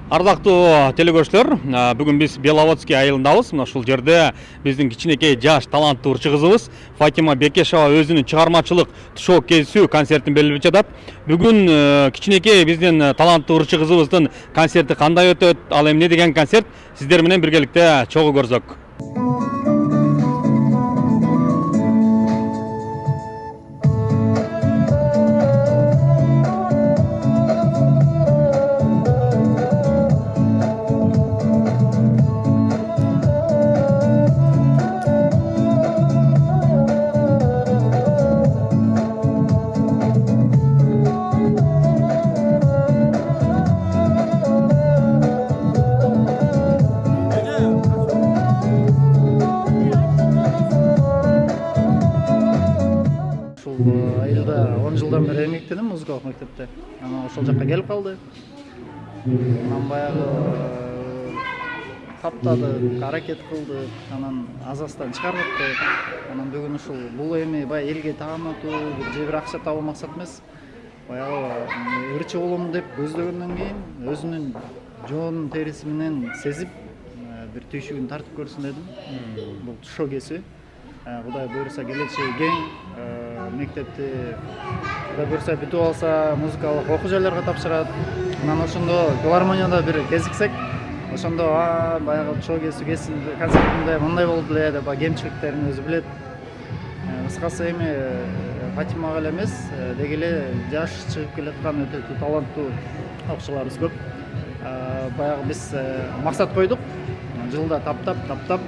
Ардактуу телекөрүүчүлөр, бүгүн биз Беловодский айылындабыз. Мына ушул жерде биздин кичинекей жаш таланттуу ырчы кызыбыз Фатима Бекешова өзүнүн чыгармачылык тушоо кезүү концертин белгилеп жатат. Бүгүн кичинекей биздин таланттуу ырчы кызыбыздын концерти кандай өтөт, ал эмне деген концерт, сиздер менен биргеликте чогуу көрсөк. Айылда 10 жылдан бeri эмгектенем музыкалык мектепте. Анан ошол жакка келип калды. Анан баягы таптадык, аракет кылдык, анан азастан чыгарбапты. Анан бүгүн ушул бул эми баягы элге таанытуу, же бир акча табуу максат эмес. Баягы ырчы болом деп көздөгөндөн кийин өзүнүн жоонун териси менен сезип бир түйшүгүн тартып көрсүн дедим. Бул тушоо кесүү. Кудай буйруса келечеги кең, мектепти Кудай буйруса бүтүп алса музыкалык окуу жайларга тапшырат. Анан ошондо филармонияда бир кезиксек, ошондо баягы тушоо кесүү концертинде мындай болду эле деп кемчиликтерин өзү билет. Кыскасы эми Фатимага эле эмес, деги эле жаш чыгып келаткан өтө таланттуу окуучуларыбыз көп. Баягы биз максат койдук. Жылда таптап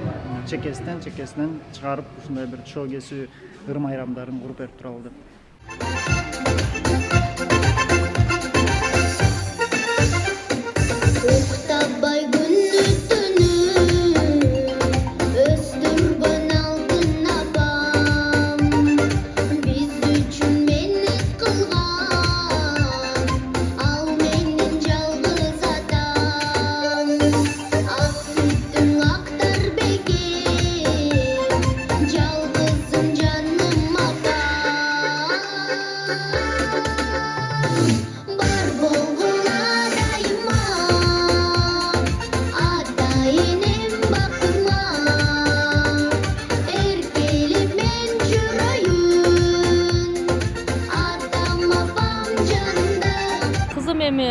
чекесинен чыгарып ушундай бир тушоо кесүү ырым айрамдарын куруп берип туралы деп. Эми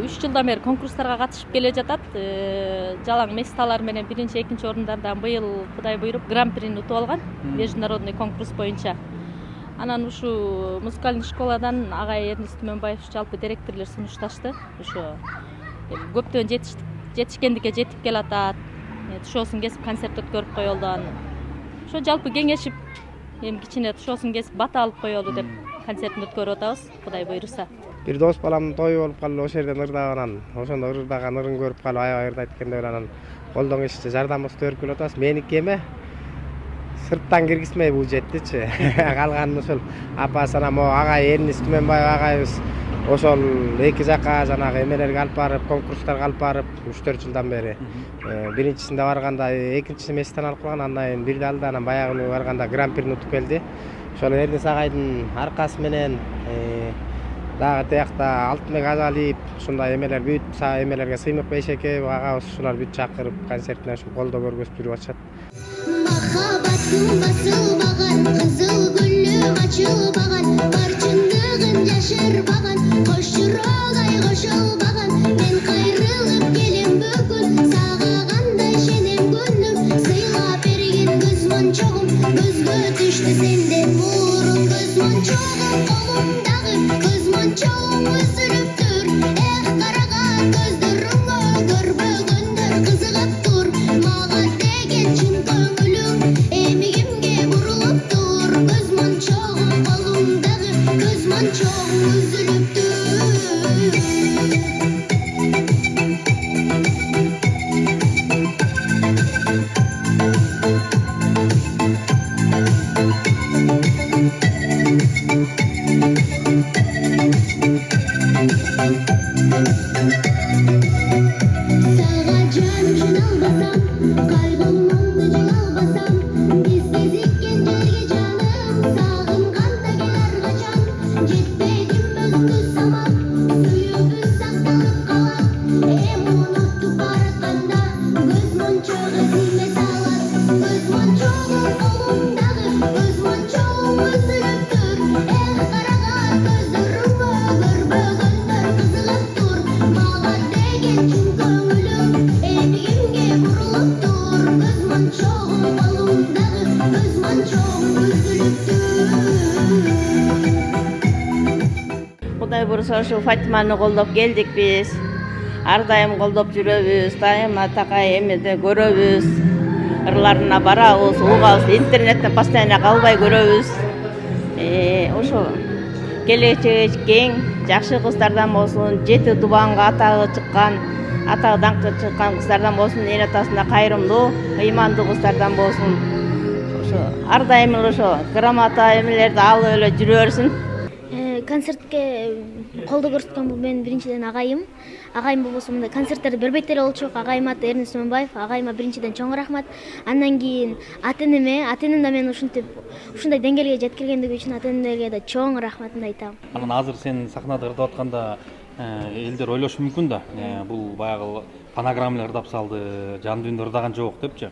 3 жылдан бeri конкурстарга катышып келе жатат. Жалаң месталар менен биринчи, экинчи орундардан быйыл Кудай буйруп гран-прини утуп алган международный конкурс боюнча. Анан ушу музыкальный школадан агай Эрнис Түмөнбаев жалпы директорлор сунушташты. Ошо көптөн жетишкендикке жетип келатат. Тушоосун кесип концерт өткөрүп коелу аны. Ошо жалпы кеңешип, эми кичине тушоосун кесип бата алып коелу деп концертин өткөрүп атабыз, Кудай буйруса. Бир дос баламдын тою болуп калды, ошол жерден ырдап анан ошондо ырдаган ырын көрүп калып аябай ырдайт экен деп анан колдон келишинче жардамыбызды берип келип атабыз. Меники эме сырттан киргизмей бул жеттичи. Калганын ошол апасы анан могу агай Эрнис Түмөнбаев агайыбыз ошол эки жака жанагы эмелерге алып барып, конкурстарга алып барып 3-4 жылдан бери. Биринчисинде барганда экинчи месттен алып калган, андан кийин бирди алды, анан баягы барганда гран-прини утуп келди. Ошол Эрнис агайдын аркасы менен дагы тиякта Алтынбек Ажалиев ушундай эмелер бүт эмелерге Сыймык Бейшекеев агабыз ушулар бүт чакырып концертине ушу колдоо көргөзүп жүрүп атышат. Махаббатым басылбаган, кызыл гүлүм ачылбаган, бар чындыгын жашырбаган, кош жүрөгай кошулбаган, мен кайрылып келем бүгүн, сага кандай шенем күнүм, сыйлап берген көз мончогум, көзгө түштү сенден мурун көз мончогум, колумдагы көз мончогум үзүлүптүр, караган көздөрүңө көрбөгөндөр кызыгып тур, мага деген чын көңүлүм эми кимге бурулуп тур, көз мончогум колумдагы көз мончогум үзүлүптүр. Сага жаным жиналбасам, кайгымды жылалбасам, биз кезиккен жерге жаным, сагынганда кел ар качан, жетпедимби өзгө самал, сүйүүбүз сакталып калат, ошо Фатиманы колдоп келдик биз. Ар дайым колдоп жүрөбүз, дайыма такай эмеде көрөбүз. Ырларына барабыз, угабыз, интернеттен постоянно калбай көрөбүз. Ошо келечеги кең, жакшы кыздардан болсун, 7 дубанга атагы чыккан, атагы даңкы чыккан кыздардан болсун, эл атасына кайрымдуу, ыймандуу кыздардан болсун. Ошо ар дайым ошо грамота эмелерди алып эле жүрө берсин. Концертке колдоо көрсөткөн бул менин биринчиден агайым. Агайым болбосо мындай концерттерди бербейт эле болчок. Агайым аты Эрнест Сүмөнбаев. Агайыма биринчиден чоң рахмат. Андан кийин ата-энем да мени ушинтип ушундай деңгээлге жеткиргендиги үчүн ата-энелерге да чоң рахматымды айтам. Анан азыр сен сахнада ырдап атканда элдер ойлошу мүмкүн да. Бул баягы фонограммалар ырдап салды, жандуу үндө ырдаган жок депчи.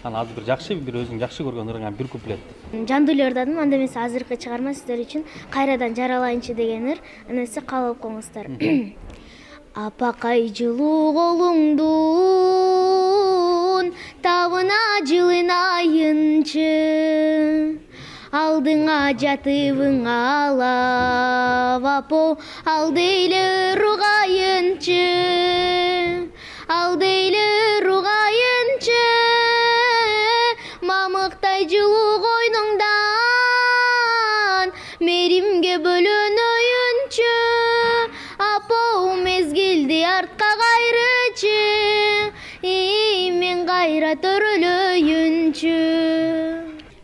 Анан азыр бир жакшы бир өзүң жакшы көргөн ырыңан бир куплет. Жандуу эле ырдадым. Анда эмесе азыркы чыгарма сиздер үчүн кайрадан жаралайынчы деген ыр. Анан сиз кабыл алып коюңуздар. Апакай жылуу колуңдун табына жылынайынчы, алдыңа жатыбың алап апо, алдейле ругайынчы, алдейле ругайынчы, мамыктай жылуу койнуңдан меримге бөлөнөйүнчү, апо мезгилди артка кайрычы, мен кайра төрөлөйүнчү.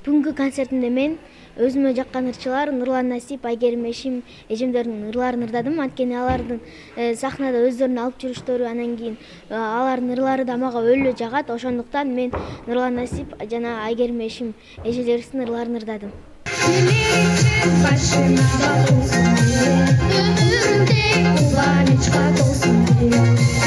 Бүгүнкү концертимде мен өзүмө жаккан ырчылар Нурлан Насип, Айгерим Эшим эжемдердин ырларын ырдадым. Анткени алардын сахнада өздөрүн алып жүрүштөрү, анан кийин алардын ырлары да мага өлө жагат. Ошондуктан мен Нурлан Насип жана Айгерим Эшим эжелерибиздин ырларын ырдадым. Башына болсун, өмүрүмдө кубанычка толсун.